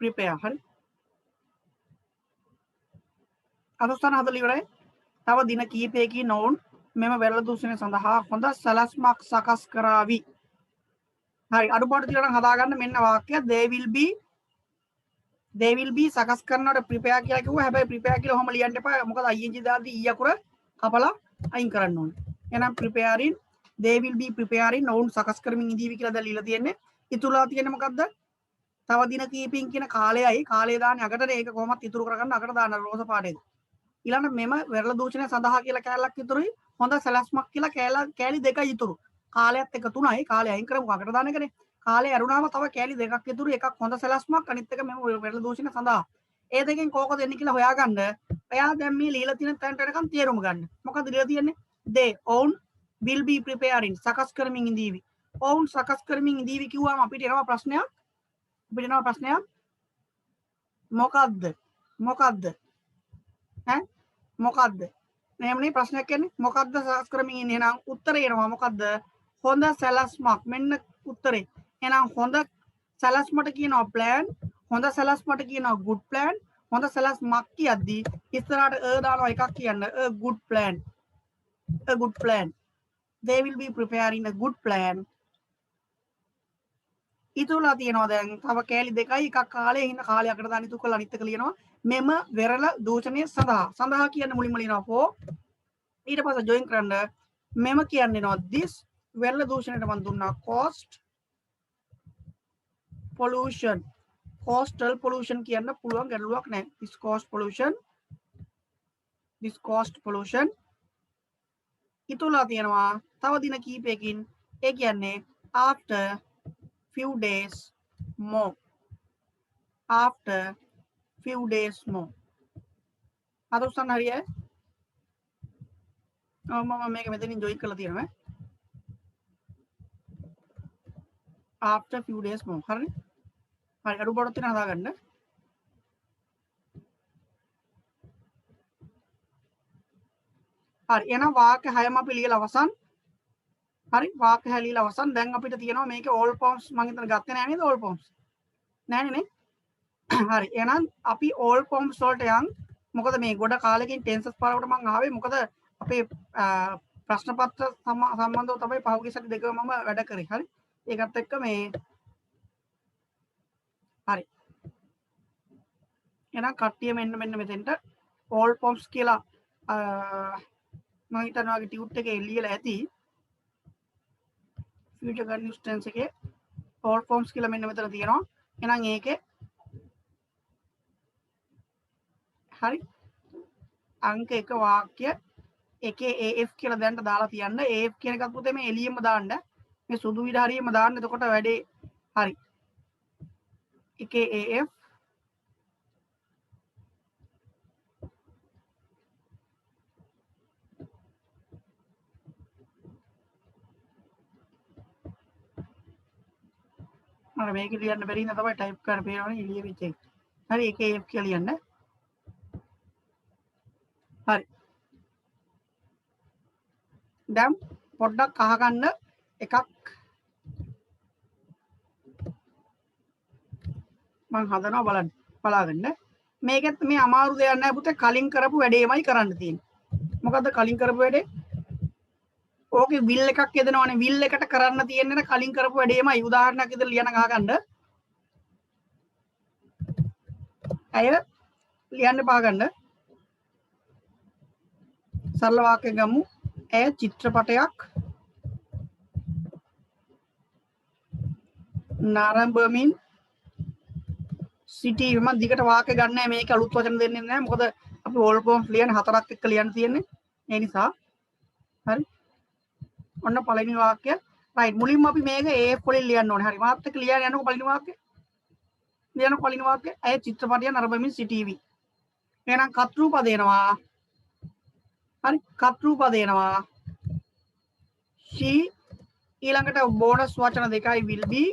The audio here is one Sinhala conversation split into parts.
prepare හරි අවස්ථාන හදලා ඉවරයි තව දින කීපයකින් ඔවුන් මෙම වැරදි දූෂණය සඳහා හොඳ සැලැස්මක් සකස් කරાવી හරි අඩුපාඩු තියෙනවා නම් හදාගන්න මෙන්න වාක්‍ය they will be සකස් කරනවට prepare කියලා කිව්වා හැබැයි prepare කියලා ඔහම ලියන්න එපා මොකද ing දාද්දි e අකුර කපලා අයින් කරන්න ඕනේ එහෙනම් preparing they will be preparing ඔවුන් සකස් කරමින් ඉඳීවි කියලා දැන් ලියලා තියෙන්නේ ඉතුරුලා තියෙන්නේ මොකද්ද තව දින කීපකින් කියන කාලයයි කාලය දාන්නේ අකට ඒක කොහොමත් ඉතුරු කරගන්න අකට දාන්න රෝස පාටේද ඊළඟ මෙම වෙරළ දූෂණය සඳහා කියලා කැලලක් ඉතුරුයි හොඳ සැලැස්මක් කියලා කැලි දෙකයි ඉතුරු කාලයත් එක තුනයි කාලය අයින් කරමු අකට දාන එකනේ කාලය ඇරුණාම තව කැලි දෙකක් ඉතුරු එකක් හොඳ සැලැස්මක් අනිත් එක මෙම වෙරළ දූෂණය සඳහා ඒ දෙකෙන් කෝකද එන්නේ කියලා හොයාගන්න එයා දැන් මේ লীලා තියෙන තැනට එනකන් තේරුම් ගන්න මොකද লীලා තියෙන්නේ they own will be preparing සකස් කරමින් ඉඳීවි ඔවුන් සකස් කරමින් ඉඳීවි කිව්වම අපිට එනවා ප්‍රශ්නයක් මොකද්ද ඈ මොකද්ද නෙමනේ ප්‍රශ්නයක් කියන්නේ මොකද්ද සකස් කරමින් ඉන්නේ එහෙනම් උත්තරේ එනවා මොකද්ද හොඳ සැලැස්මක් මෙන්න උත්තරේ එහෙනම් හොඳ සැලැස්මට කියනවා plan හොඳ සැලැස්මට කියනවා good plan හොඳ සැලැස්මක් කියද්දී ඉස්සරහට දානවා එකක් කියන්න a good plan they will be preparing a good plan ඉතුරුලා තියෙනවා දැන් තව කෑලි දෙකයි එකක් කාලේ ඉන්න කාලයකට දාන ඉතුරු කරලා අනිත් එක ලියනවා මෙම වෙරළ දූෂණය සඳහා කියන මුලින්ම ලියනවා for ඊට පස්සේ join කරන්න මෙම කියන්නේ නෝ this වෙරළ දූෂණයට මම දුන්නා coastal pollution කියන්න පුළුවන් ගැටලුවක් නැහැ this coast pollution ඉතුරුලා තියෙනවා තව දින කීපයකින් ඒ කියන්නේ after few days more අද උස්සන්න හරියයි මම මේක මෙතනින් ජොයින් කරලා තියෙනවා after few days more හරි අඩුපාඩු තියෙන හදාගන්න හරි එහෙනම් වාක්‍ය 6ම අපි ලියලා අවසන් හරි වාක්‍ය 6 ලියලා අවසන් දැන් අපිට තියෙනවා මේකේ all forms මම හිතන ගත්තේ නැහැ නේද all forms නැහැ නේ හරි එහෙනම් අපි all forms වලට යන් මොකද මේ ගොඩ කාලෙකින් ටෙන්සස් පාරකට මම ආවේ මොකද අපේ ප්‍රශ්න පත්‍ර සම්බන්ධව තමයි පහුගිය සති දෙකම මම වැඩ කරේ හරි ඒකත් එක්ක මේ හරි එහෙනම් කට්ටිය මෙන්න මෙතෙන්ට all forms කියලා මම හිතනවා වගේ ටියුට් එකේ ලියලා ඇති future continuous tense එකේ all forms කියලා මෙන්න මෙතන තියෙනවා එහෙනම් ඒකේ හරි අංක 1 වාක්‍ය එකේ AF කියලා දැන්ට දාලා තියන්න AF කියන එකත් පුතේ මේ එළියෙම දාන්න මේ සුදු විඩ හරියම දාන්න එතකොට වැඩේ හරි එකේ AF මම මේක ලියන්න බැරි ඉඳ තමයි ටයිප් කරන්න පේනවනේ එළිය වෙච්ච එක හරි එකේ AF කියලා ලියන්න හරි දැන් පොඩ්ඩක් අහගන්න එකක් මම හදනවා බලන්න බලාගන්න මේකත් මේ අමාරු දෙයක් නෑ පුතේ කලින් කරපු වැඩේමයි කරන්න තියෙන්නේ මොකද්ද කලින් කරපු වැඩේ ඕකේ විල් එකක් යදනවනේ විල් එකට කරන්න තියෙන්නේ කලින් කරපු වැඩේමයි උදාහරණයක් විදිහට ලියන ගහගන්න අය ලියන්න පාගන්න සරල වාක්‍ය ගමු ඇය චිත්‍රපටයක් නරඹමින් සිටීම මම දිගට වාක්‍ය ගන්න නැහැ මේක අලුත් වචන දෙන්නේ නැහැ මොකද අපි all forms ලියන 4ක් එක්ක ලියන්න තියෙන්නේ ඒ නිසා හරි ඔන්න පළවෙනි වාක්‍ය රයිට් මුලින්ම අපි මේක AF වලින් ලියන්න ඕනේ හරි මාත් එක්ක ලියන්න යනකො පළවෙනි වාක්‍ය ඇය චිත්‍රපටයක් නරඹමින් සිටීවි එහෙනම් කර්තෘ පද එනවා හරි කර්තෘ පද එනවා she ඊළඟට බෝනස් වචන දෙකයි will be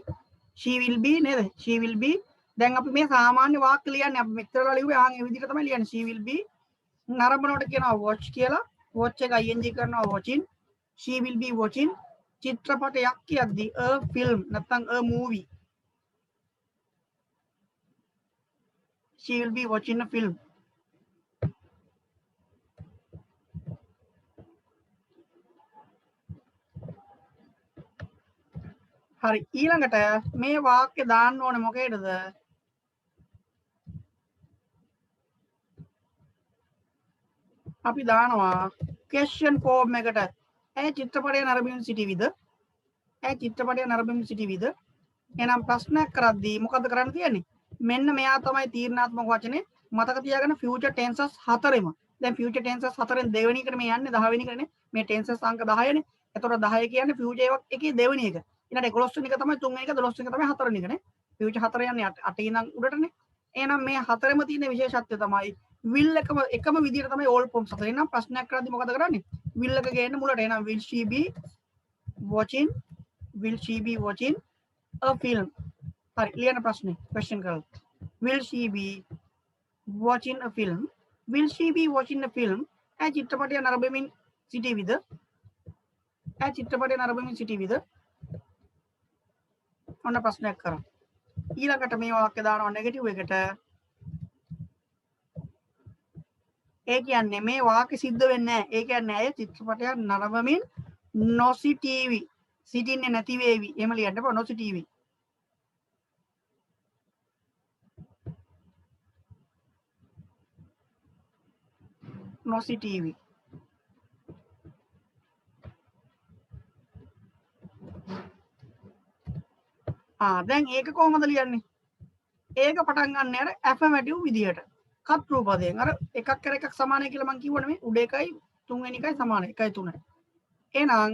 she will be නේද she will be දැන් අපි මේ සාමාන්‍ය වාක්‍ය ලියන්නේ අපි මෙච්චරලා ලිව්වේ ආන් ඒ විදිහට තමයි ලියන්නේ she will be නරඹනකොට කියනවා watch කියලා watch එක ing කරනවා watching she will be watching චිත්‍රපටයක් කියද්දි a film නැත්නම් a movie she will be watching a film. හරි ඊළඟට මේ වාක්‍ය දාන්න ඕනේ මොකේද? අපි දානවා question form එකට. ඇයි චිත්‍රපටය නරඹමින් සිටිවිද? ඇයි චිත්‍රපටය නරඹමින් සිටිවිද? එහෙනම් ප්‍රශ්නයක් කරද්දී මොකද කරන්න තියෙන්නේ? මෙන්න මෙයා තමයි තීරණාත්මක වචනේ. මතක තියාගන්න future tenses හතරෙම. දැන් future tenses හතරෙන් දෙවෙනි එකට මේ යන්නේ 10 වෙනි එකනේ. මේ tenses අංක 10නේ. එතකොට 10 කියන්නේ future එකේ දෙවෙනි එක. ඊළඟ 11 වෙනි එක තමයි තුන්වෙනි එක, 12 වෙනි එක තමයි හතරවෙනි එකනේ. future හතර යන්නේ 8 ඉඳන් උඩටනේ. එහෙනම් මේ හතරෙම තියෙන විශේෂත්වය තමයි will එකම විදිහට තමයි all forms හතර. එහෙනම් ප්‍රශ්නයක් කරද්දී මොකද කරන්නේ? will එක ගේන්න මුලට. එහෙනම් will she be watching a film? හරි ලියන්න ප්‍රශ්නේ question කරලා. will she be watching a film? will she be watching a film? ඇයි චිත්‍රපටය නරඹමින් සිටීවිද? ඇයි චිත්‍රපටය නරඹමින් සිටීවිද? ඔන්න ප්‍රශ්නයක් කරා. ඊළඟට මේ වාක්‍ය දානවා නෙගටිව් එකට. ඒ කියන්නේ මේ වාක්‍ය සිද්ධ වෙන්නේ නැහැ. ඒ කියන්නේ ඇය චිත්‍රපටයක් නරඹමින් නොසිටීවි. සිටින්නේ නැති වේවි. එහෙම ලියන්න බෑ නොසිටීවි. නොසිටීවි. දැන් ඒක කොහොමද ලියන්නේ? ඒක පටන් ගන්න අර ඇෆර්මැටිව් විදියට. කර්තෘ පදයෙන් අර එකක් කර එකක් සමානයි කියලා මම කිව්වනේ මේ උඩ එකයි තුන්වෙනි එකයි සමානයි 1යි 3යි. එහෙනම්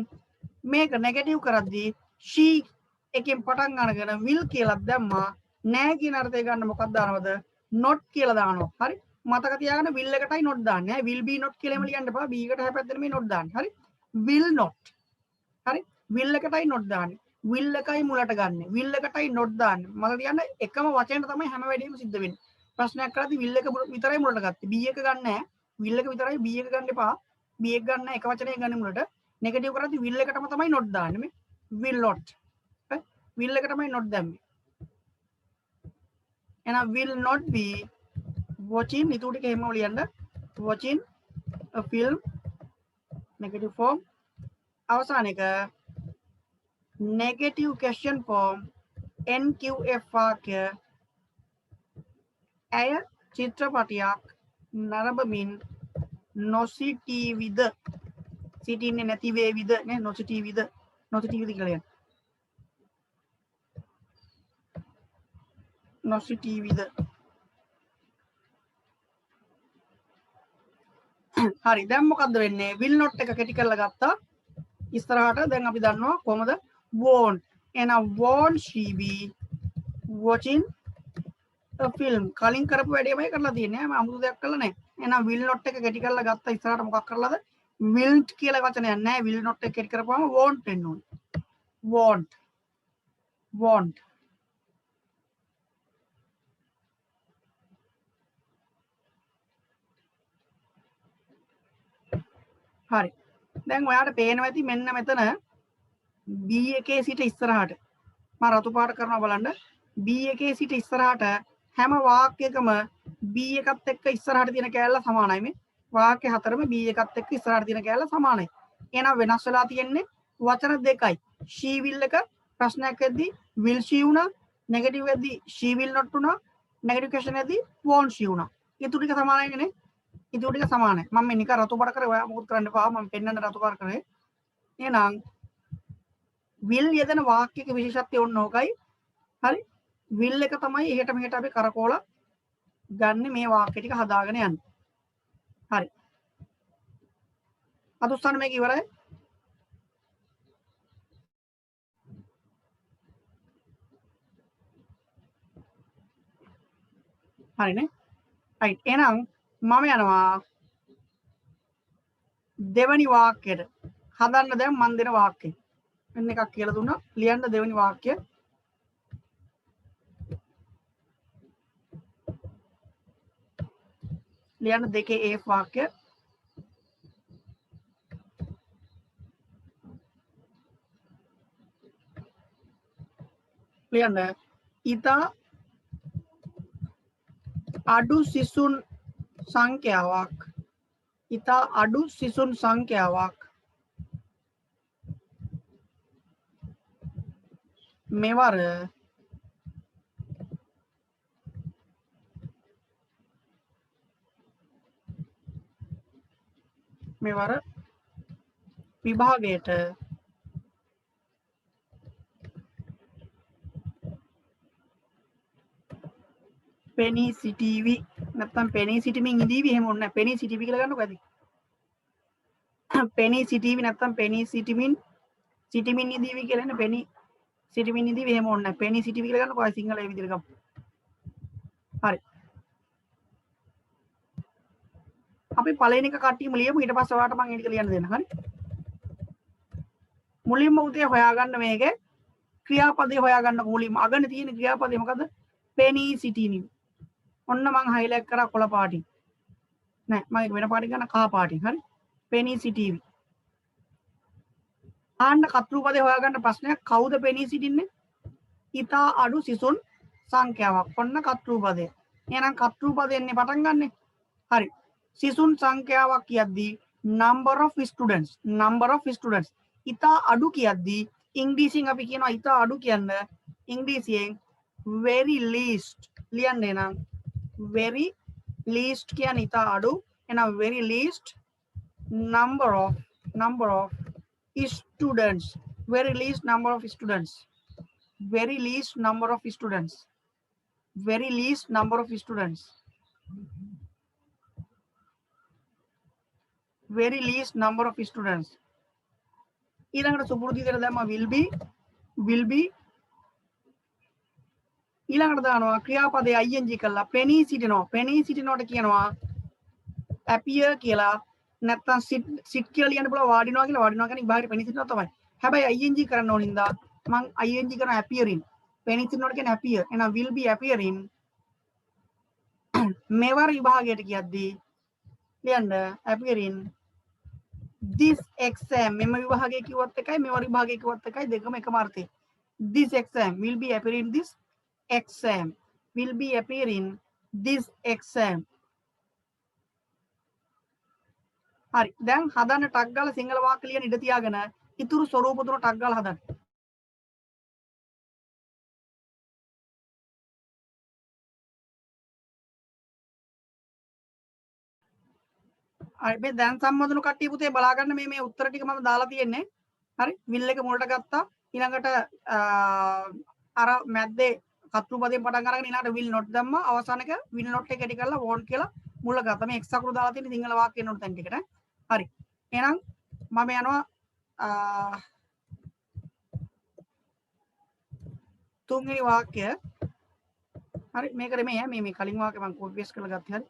මේක නෙගටිව් කරද්දී she එකෙන් පටන් ගන්නගෙන will කියලා දැම්මා. නෑ කියන අර්ථය ගන්න මොකක්ද දානවද? not කියලා දානවා. හරි? මතක තියාගන්න will එකටයි not දාන්නේ. will be not කියලා එම ලියන්න එපා. b එකට හැපැත්තට මේ not දාන්නේ. හරි? will not. හරි? will එකටයි not දාන්නේ. will එකයි මුලට ගන්න. will එකටයි not දාන්නේ. මතක තියාගන්න එකම වචනෙන් තමයි හැම වෙලෙම සිද්ධ වෙන්නේ. ප්‍රශ්නයක් කරද්දී will එක විතරයි මුලට ගත්තේ. b එක ගන්න නැහැ. will එක විතරයි b එක ගන්න එපා. b එක ගන්න එක වචනයක් ගන්න මුලට. නෙගටිව් කරද්දී will එකටම තමයි not දාන්නේ මේ. will not. හරි? will එක තමයි not දැම්මේ. එහෙනම් will not be watching ඊට ටික එහෙම ලියන්න. watching a film negative form. අවසාන එක negative question form NQF වාක්‍ය ඇය චිත්‍රපටයක් නරඹමින් නොසිටීවිද? සිටින්නේ නැති වේවිද නේ? නොසිටීවිද කියලා කියන්න. නොසිටීවිද? හරි දැන් මොකද්ද වෙන්නේ? will not එක කෙටි කරලා ගත්තා. ඉස්සරහට දැන් අපි දන්නවා කොහමද won't. එහෙනම් won't she be watching a film? කලින් කරපු වැඩේමයි කරලා තියෙන්නේ. මම අමුතු දෙයක් කරලා නැහැ. එහෙනම් will not එක කෙටි කරලා ගත්තා. ඉස්සරහට මොකක් කරලාද? will't කියලා වචනයක් නැහැ. will not එක කෙටි කරපුවම won't වෙන්න ඕනේ. won't. හරි. දැන් ඔයාලට පේනවා ඇති මෙන්න මෙතන B එකේ සිට ඉස්සරහට මම රතු පාට කරනවා බලන්න. B එකේ සිට ඉස්සරහට හැම වාක්‍යයකම B එකත් එක්ක ඉස්සරහට තියෙන කෑල්ල සමානයි. මේ වාක්‍ය හතරම B එකත් එක්ක ඉස්සරහට තියෙන කෑල්ල සමානයි. එහෙනම් වෙනස් වෙලා තියෙන්නේ වචන දෙකයි. she will එක ප්‍රශ්නයක් වෙද්දී will she වුණා. නෙගටිව් වෙද්දී she will not වුණා. නෙගටිව් ක්වෙස්චන් වෙද්දී won't she වුණා. ඒ තුන ටික සමානයිනේ නේ. ඒ තුන ටික සමානයි. මම මේ නිකන් රතු පාට කරේ ඔයා මොකද කරන්න එපා. මම පෙන්නන්න රතු පාට කරේ. එහෙනම් will යෙදෙන වාක්‍යයක විශේෂත්වය ඔන්න ඕකයි. හරි? will එක තමයි එහෙට මෙහෙට අපි කරකෝලා ගන්න මේ වාක්‍ය ටික හදාගෙන යන්නේ. හරි. අද උස්සන්න මේක ඉවරයි. හරිනේ. right. එහෙනම් මම යනවා දෙවනි වාක්‍යයට. හදන්න දැන් මන් දෙන වාක්‍යය. මෙන්න එකක් කියලා දුන්නා. ලියන්න දෙවනි වාක්‍යය. ලියන්න දෙකේ A වාක්‍ය. ලියන්න ඊතා අඩු සිසුන් සංඛ්‍යාවක් ඉතා අඩු සිසුන් සංඛ්‍යාවක් මෙවර විභාගයට පෙනී සිටීවි නැත්නම් පෙනී සිටමින් ඉඳීවි එහෙම ඕනේ නැහැ පෙනී සිටීවි කියලා ගන්නකො ඇති පෙනී සිටීවි නැත්නම් පෙනී සිටමින් ඉඳීවි කියලා නේ පෙනී සිටමින් ඉඳීවි එහෙම ඕනේ නැහැ පෙනී සිටීවි කියලා ගන්නකො අය සිංහල ඒ විදිහට ගමු හරි අපි පළවෙනි එක කට්ටියම ලියමු ඊට පස්සේ ඔයාලට මම ඒක ලියන්න දෙන්න හරි මුලින්ම උදේ හොයාගන්න මේකේ ක්‍රියාපදේ හොයාගන්න මුලින්ම අගන තියෙන ක්‍රියාපදේ මොකද්ද පෙනී සිටිනි ඔන්න මං හයිලයිට් කරා කොළ පාටින් නෑ මම ඒක වෙන පාටින් ගන්න කහ පාටින් හරි පෙනී සිටීවි ආන්න කර්තෘපදේ හොයාගන්න ප්‍රශ්නයක් කවුද පෙනී සිටින්නේ ඉතා අඩු සිසුන් සංඛ්‍යාවක් ඔන්න කර්තෘපදේ එහෙනම් කර්තෘපදෙන්නේ පටන් ගන්නෙ හරි සිසුන් සංඛ්‍යාවක් කියද්දී number of students ඉතා අඩු කියද්දී ඉංග්‍රීසියෙන් අපි කියනවා ඉතා අඩු කියන්න ඉංග්‍රීසියෙන් very least ලියන්න එනම් very least කියන්නේ ඉතා අඩු එහෙනම් very least number of students very least number of students very least number of students very least number of students very least number of students ඊළඟට සුපුරුදු විදිහට දැම්මා will be ඊළඟට දානවා ක්‍රියාපදේ ing කරලා පෙනී සිටිනවට කියනවා appear කියලා නැත්නම් sit කියලා ලියන්න පුළුවන් වාඩිනවා කියන්නේ ඉබාහිර පෙනී සිටිනවා තමයි හැබැයි ing කරන්න ඕනින්දා මං ing කරන appearing පෙනී සිටිනවට කියන්නේ appear එහෙනම් will be appearing මෙවර විභාගයට කියද්දී ලියන්න appearing this exam මෙම විභාගයේ කිව්වත් එකයි මෙවර විභාගයේ කිව්වත් එකයි දෙකම එකම අර්ථය this exam will be appearing this exam will be appearing this exam හරි දැන් හදන්න ටක් ගාලා සිංහල වාක්‍ය ලියන ඉඩ තියාගෙන ඉතුරු ස්වරූප තුන ටක් ගාලා හදන්න හරි මේ දැන් සම්බන්ධුණු කට්ටිය පුතේ බලා ගන්න මේ උත්තර ටික මම දාලා තියෙන්නේ හරි විල් එක මුලට ගත්තා ඊළඟට අර මැද්දේ කර්තෘපදයෙන් පටන් අරගෙන ඊළඟට will not දැම්මා අවසාන එක will not එක ඇටි කරලා won't කියලා මුල ගත්තා මේ එක්ස් අකුරු දාලා තියෙන සිංහල වාක්‍ය නෝන තැන් ටිකට හරි එහෙනම් මම යනවා තුන්වෙනි වාක්‍ය හරි මේකට මේ කලින් වාක්‍ය මම කෝපි පේස්ට් කරලා ගත්තේ හරි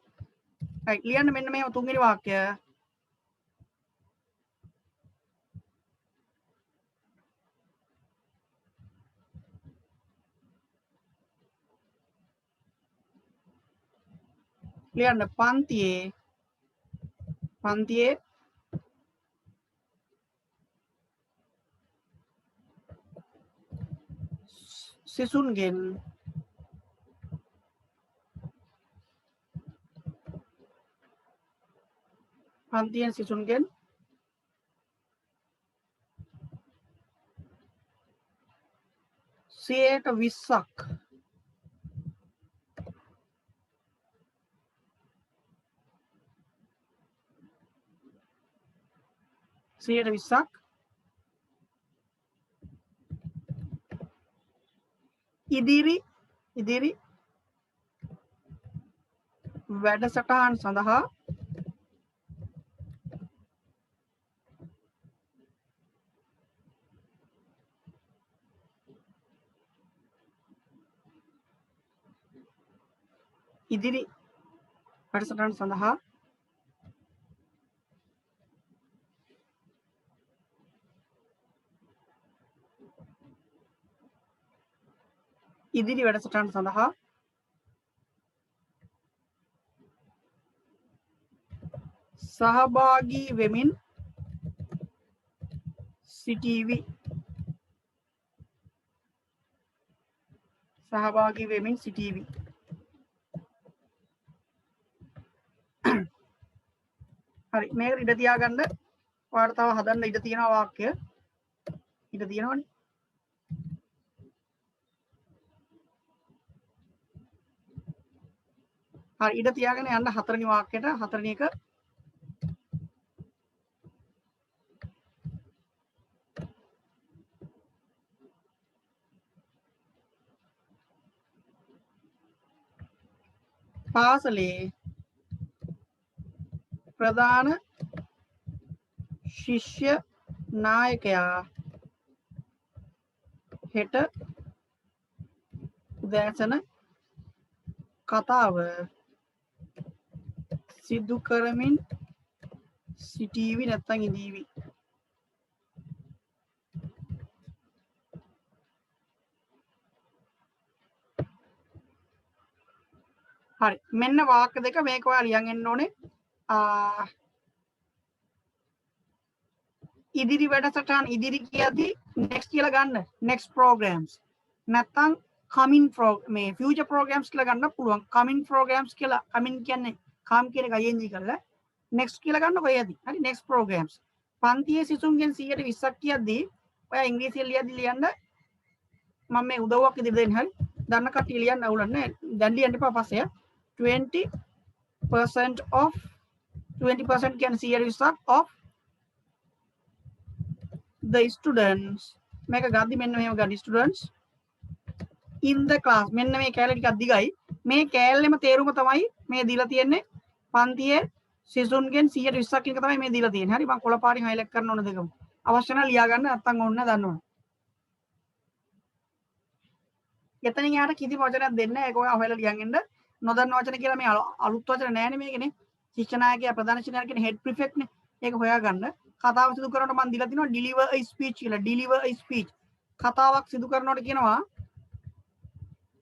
right ලියන්න මෙන්න මේ තුන්වෙනි වාක්‍ය ලියන්න පන්තියේ සිසුන්ගෙන් පන්තියෙන් සිසුන්ගෙන් 20ක් ඉදිරි වැඩසටහන් සඳහා ඉදිරි වැඩසටහන් සඳහා සහභාගී වෙමින් සිටීවි හරි මේක ඉඩ තියාගන්න ඔයාලට තව හදන්න ඉඩ තියෙනවා වාක්‍ය ඉඩ තියෙනවනේ හරි ඉඩ තියාගෙන යන්න හතරවෙනි වාක්‍යයට හතරවෙනි එක පාසලේ ප්‍රධාන ශිෂ්‍ය නායකයා හෙට උදෑසන කතාව සිදු කරමින් සිටීවි නැත්තම් ඉඳීවි හරි මෙන්න වාක්‍ය දෙක මේක ඔයා ලියන් එන්න ඕනේ ඉදිරි වැඩසටහන් ඉදිරි කියද්දි next කියලා ගන්න next programs නැත්තම් coming මේ future programs කියලා ගන්න පුළුවන් coming programs කියලා coming කියන්නේ come කියන එක ing කරලා next කියලා ගන්න කොහෙද හරි next programs පන්තියේ සිසුන්ගෙන් 120ක් කියද්දි ඔයා ඉංග්‍රීසියෙන් ලියද්දි ලියන්න මම මේ උදව්වක් ඉදිරියට දෙන්න හරි දන්න කට්ටිය ලියන්න අවුලක් නැහැ දැන් ලියන්න එපා පස්සේ 20% of 20% කියන්නේ 120ක් of the students මේක ගද්දි මෙන්න මෙහෙම ගන්න students in the class මෙන්න මේ කැලේ ටිකක් දිගයි මේ කැලේම තේරුම තමයි මේ දීලා තියෙන්නේ පන්තියේ සිසුන්ගෙන් 120ක් කියන එක තමයි මේ දීලා තියෙන්නේ හරි මම කොළ පාටින් highlight කරන්න ඕන දෙකම අවශ්‍ය නම් ලියා ගන්න නැත්නම් ඕන්න දන්න ඕන එතනින් යාට කිසි වචනයක් දෙන්න නැහැ ඒක ඔයා හොයලා ලියන් එන්න නොදන්න වචන කියලා මේ අලුත් වචන නැහැ නේ මේකනේ ශිෂ්‍ය නායකයා ප්‍රධාන ශිෂ්‍ය නායකයා කියන head prefect නේ ඒක හොයාගන්න කතාව සිදු කරනකොට මම දීලා තිනවා deliver a speech කියලා deliver a speech කතාවක් සිදු කරනකොට කියනවා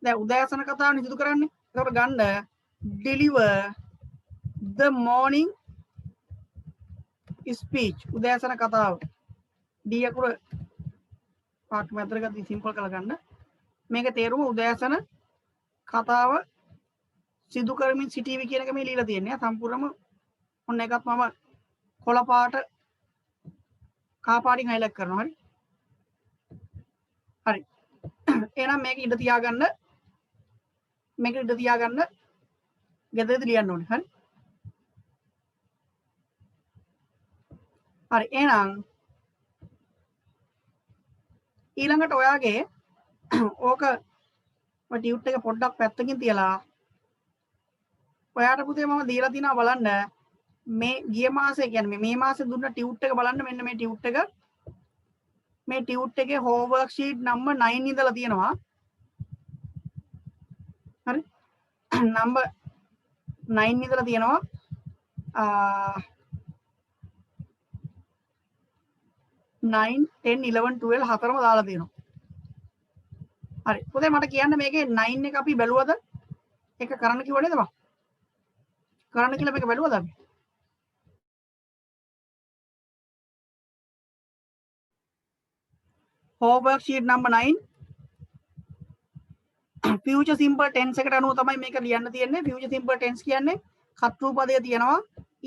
දැන් උදෑසන කතාවනේ සිදු කරන්නේ ඒකට ගන්න deliver the morning speech උදෑසන කතාව d අකුර පාට මැදට ගත්තා සිම්පල් කරලා ගන්න මේක තේරුම උදෑසන කතාව සිදු කරමින් සිටීවි කියන එක මේ ලියලා තියෙන්නේ සම්පූර්ණම ඔන්න එකක් මම කොළ පාට කහ පාටින් highlight කරනවා හරි හරි එහෙනම් මේක ඉඳ තියාගන්න මේක ඉඳ තියාගන්න ගෙදරදී ලියන්න ඕනේ හරි හරි එහෙනම් ඊළඟට ඔයාගේ ඕක ඔය ටියුට් එක පොඩ්ඩක් පැත්තකින් තියලා ඔයාට පුතේ මම දීලා තිනවා බලන්න මේ ගිය මාසේ කියන්නේ මේ මාසේ දුන්න ටියුට් එක බලන්න මෙන්න මේ ටියුට් එකේ homework sheet number 9 ඉඳලා තියෙනවා හරි number 9 ඉඳලා තියෙනවා 9 10 11 12 හතරම දාලා තියෙනවා හරි පුතේ මට කියන්න මේකේ 9 එක අපි බැලුවද ඒක කරන්න කිව්ව නේද මම කරන්න කියලා මේක බැලුවද අපි homework sheet number 9 future simple tense එකට අනුව තමයි මේක ලියන්න තියෙන්නේ future simple tense කියන්නේ කර්තෘ පදය තියෙනවා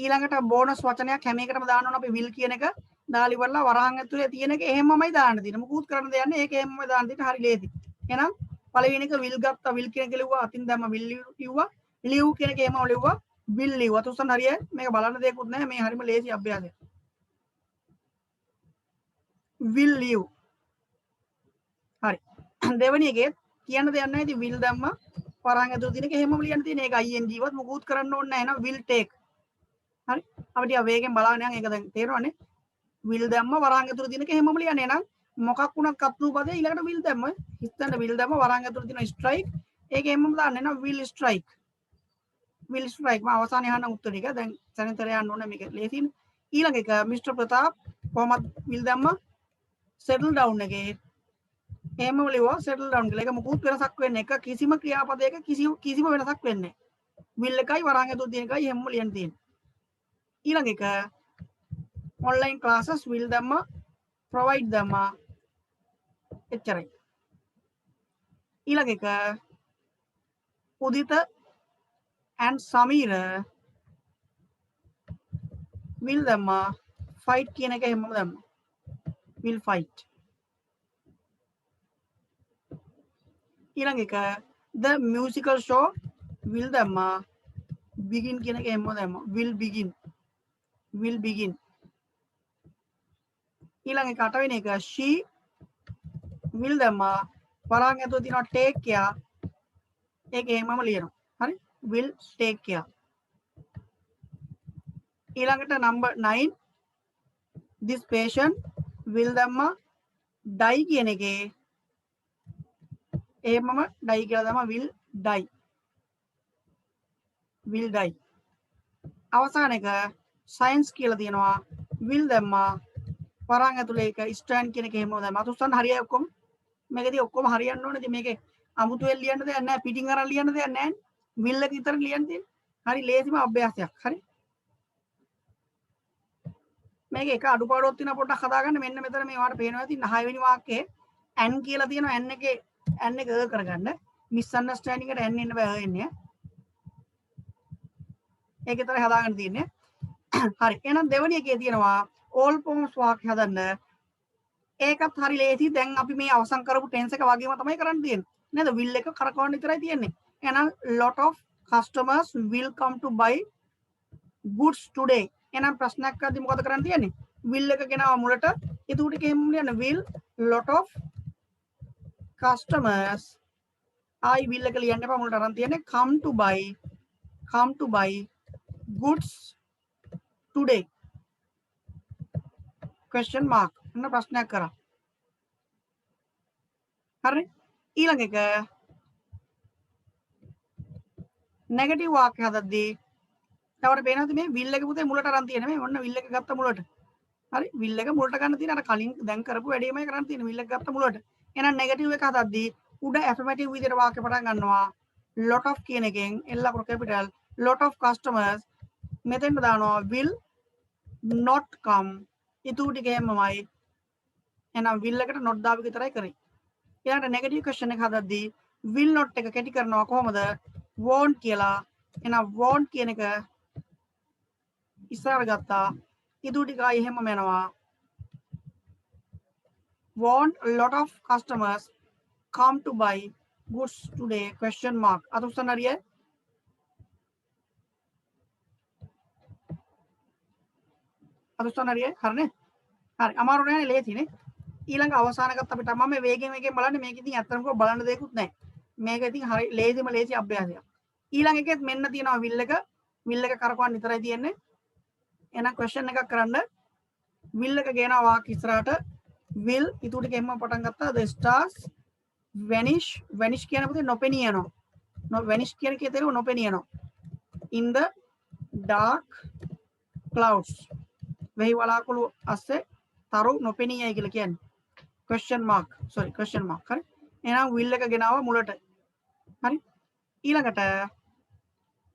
ඊළඟට බෝනස් වචනයක් හැම එකටම දාන්න ඕන අපි will කියන එක දාලා ඉවරලා වරහන් ඇතුලේ තියෙන එක එහෙමමයි දාන්න තියෙන්නේ මොකුත් කරන්න දෙයක් නැහැ ඒක එහෙමමයි දාන්න තියෙන්නේ හරි ලේසි එහෙනම් පළවෙනි එක will ගත්තා will කියන එක ලිව්වා අතින් දැම්ම will ලිව්වා live කියන එක එහෙමම ලිව්වා will live අතුස්සන් හරියයි මේක බලන්න දෙයක්වත් නැහැ මේ හරිම ලේසි අභ්‍යාසයක් will live හරි දෙවෙනි එකේ කියන්න දෙයක් නැහැ ඉතින් will දැම්ම වරහන් ඇතුළේ තියෙන එක එහෙමම ලියන්න තියෙන ඒක ing වත් මොකුත් කරන්න ඕනේ නැහැ එහෙනම් will take හරි අපි ටික වේගෙන් බලන්න යන් ඒක දැන් තේරෙනවනේ will දැම්ම වරහන් ඇතුළේ තියෙන එක එහෙමම ලියන්නේ එහෙනම් මොකක් වුණත් කර්තෘ පදේ ඊළඟට will දැම්ම හිතන්න will දැම්ම වරහන් ඇතුළේ තියෙන strike ඒක එහෙමම දාන්න එහෙනම් will strike මම අවසානයේ අහන උත්තර ටික දැන් සැනතර යන්න ඕනේ මේක ලේසියිනේ ඊළඟ එක මිස්ටර් ප්‍රතාප් කොහමද will දැම්ම settle down එකේ එහෙම ලියුවා settle down කියලා. ඒක මොකුත් වෙනසක් වෙන්නේ නැහැ. කිසිම ක්‍රියාපදයක කිසිම වෙනසක් වෙන්නේ නැහැ. will එකයි වරහන් ඇතුළේ තියෙන එකයි එහෙමම ලියන්න තියෙන්නේ. ඊළඟ එක online classes will දැම්ම provide දැම්ම එච්චරයි. ඊළඟ එක උදිත and Samira will දැම්මා fight කියන එක හැමම දැම්මා will fight ඊළඟ එක the musical show will දැම්මා begin කියන එක හැමම දැම්මා will begin ඊළඟ එක 8 වෙනි එක she will දැම්මා වරන් ඇතුළේ තියෙනවා take care ඒක එහෙමම ලියනවා හරි will take care ඊළඟට number 9 this patient will දැම්මා die කියන එකේ එහෙමම die කියලා දැම්මා will die අවසාන එක science කියලා තියෙනවා will දැම්මා වරන් ඇතුළේ එක stand කියන එක එහෙමම දැම්මා අතුස්සන්න හරියයි ඔක්කොම මේකදී ඔක්කොම හරියන්න ඕනේ. ඉතින් මේකේ අමුතුවෙන් ලියන්න දෙයක් නැහැ. පිටින් අරන් ලියන්න දෙයක් නැහැ. will එක විතර ලියන්න තියෙන්නේ. හරි ලේසිම අභ්‍යාසයක්. හරි. මේක එක අඩුපාඩුවක් තියෙනවා පොඩ්ඩක් හදාගන්න. මෙන්න මෙතන මේ වාට පේනවා ඇති 9 වෙනි වාක්‍යයේ an කියලා තියෙනවා. an එකේ an එක කරගන්න. misunderstanding එකට an එන්න බෑ එන්නේ. ඒක විතර හදාගන්න තියෙන්නේ. හරි. එහෙනම් දෙවෙනි එකේ තියෙනවා all forms වාක්‍ය හදන්න. ඒකත් හරි ලේසි. දැන් අපි මේ අවසන් කරපු ටෙන්ස් එක වගේම තමයි කරන්න තියෙන්නේ. නේද? will එක කරකවන්න විතරයි තියෙන්නේ. එහෙනම් lot of customers will come to buy goods today. එහෙනම් ප්‍රශ්නයක් අහද්දි මොකද කරන්න තියෙන්නේ? will එක ගෙනාව මුලට. ඒකට කෙහෙම ලියන්න will lot of customers I will එක ලියන්න එපා මුලට අරන් තියෙන්නේ come to buy goods today question mark මොන ප්‍රශ්නයක් කරා හරි ඊළඟ එක නෙගටිව් වාක්‍ය හදද්දී තවට පේනවද මේ will එක පුතේ මුලට අරන් තියෙන්නේ මේ ඔන්න will එක ගත්ත මුලට හරි will එක මුලට ගන්න තියෙන අර කලින් දැන් කරපු වැඩේමයි කරන්න තියෙන්නේ will එක ගත්ත මුලට එහෙනම් නෙගටිව් එක හදද්දී උඩ affirmative විදිහට වාක්‍ය පටන් ගන්නවා lot of කියන එකෙන් L අකුර capital lot of customers මෙතෙන්ට දානවා will not come ඊටු ටික එහෙමමයි එහෙනම් will එකට not දාපු විතරයි කරේ ඊළඟට නෙගටිව් ක්වෙස්චන් එක හදද්දී will not එක කැටි කරනවා කොහොමද won't කියලා එහෙනම් won't කියන එක ඉස්සරහට ගත්තා ඊටු ටික ආයෙ එහෙමම යනවා won't a lot of customers come to buy goods today question mark අත උස්සන්න හරියයි හරිනේ හරි අමාරු නෑනේ ලේසිනේ ඊළඟ අවසානකත් අපිට මම මේ වේගෙන් බලන්නේ මේක ඉතින් ඇත්තටම බලන්න දෙයක්වත් නැහැ මේක ඉතින් හරි ලේසිම ලේසි අභ්‍යාසයක් ඊළඟ එකෙත් මෙන්න තියෙනවා will එක කරකවන්න විතරයි තියෙන්නේ එහෙනම් question එකක් කරන්න will එක ගේනවා වාක්‍ය ඉස්සරහට will ඊට ටික එම්ම පටන් ගත්තා the stars vanish කියන පුතේ නොපෙනී යනවා vanish කියන එකේ තේරුම නොපෙනී යනවා in the dark clouds වෙහි වලාකුළු අස්සේ තරු නොපෙනී යයි කියලා කියන්නේ question mark හරි එහෙනම් will එක ගෙනාව මුලට හරි ඊළඟට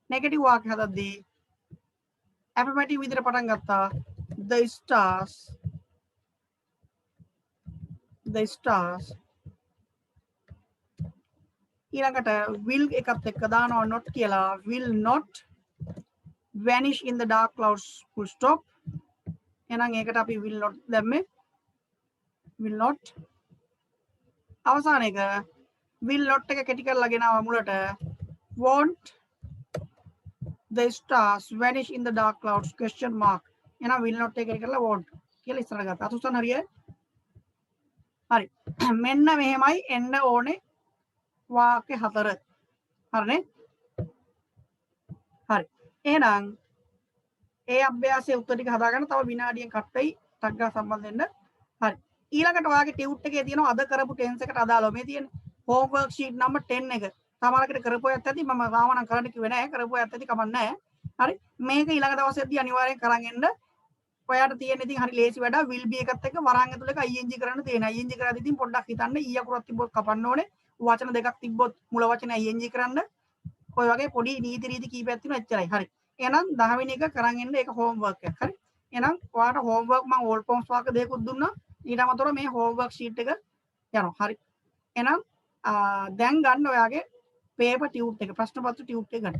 නෙගටිව් වාක්‍ය හදද්දී affirmative විදිහට පටන් ගත්තා the stars ඊළඟට will එකත් එක්ක දානවා not කියලා will not vanish in the dark clouds full stop එහෙනම් ඒකට අපි will not දැම්මේ will not අවසාන එක will not එක කැටි කරලා ගෙනාවා මුලට won't the stars vanish in the dark clouds question mark එහෙනම් will not එක කැටි කරලා won't කියලා ඉස්සරහ ගත්තා අත උස්සන්න හරියයි හරි මෙන්න මෙහෙමයි එන්න ඕනේ වාක්‍ය 4 හරිනේ හරි එහෙනම් ඒ අභ්‍යාසයේ උත්තර ටික හදාගන්න තව විනාඩියෙන් කට් වෙයි ටක් ගා සම්බන්ධ වෙන්න හරි ඊළඟට ඔයාගේ ටියුට් එකේ තියෙනවා අද කරපු ටෙන්ස් එකට අදාළව මේ තියෙන්නේ homework sheet number 10 එක සමහරකට කරපු එකත් ඇති මම සාමාන්‍යයෙන් කරන්න කිව්වේ නැහැ කරපු එකත් ඇති කමක් නැහැ හරි මේක ඊළඟ දවසේදී අනිවාර්යෙන් කරන් එන්න ඔයාට තියෙන ඉතින් හරි ලේසි වැඩ will be එකත් එක්ක වරන් ඇතුළේ ing කරන්න තියෙනවා ing කරද්දී ඉතින් පොඩ්ඩක් හිතන්න ඊ අකුරක් තිබ්බොත් කපන්න ඕනේ වචන දෙකක් තිබ්බොත් මුල වචනේ ing කරන්න ඔය වගේ පොඩි නීති රීති කීපයක් තියෙනවා එච්චරයි හරි එහෙනම් 10 වෙනි එක කරන් එන්න ඒක homework එකක් හරි එහෙනම් ඔයාලට homework මම all forms වාක්‍ය දෙකකුත් දුන්නා ඊට අමතරව මේ homework sheet එක යනවා හරි එහෙනම් දැන් ගන්න ඔයාගේ paper tube එක ප්‍රශ්න පත්‍ර tube එක ගන්න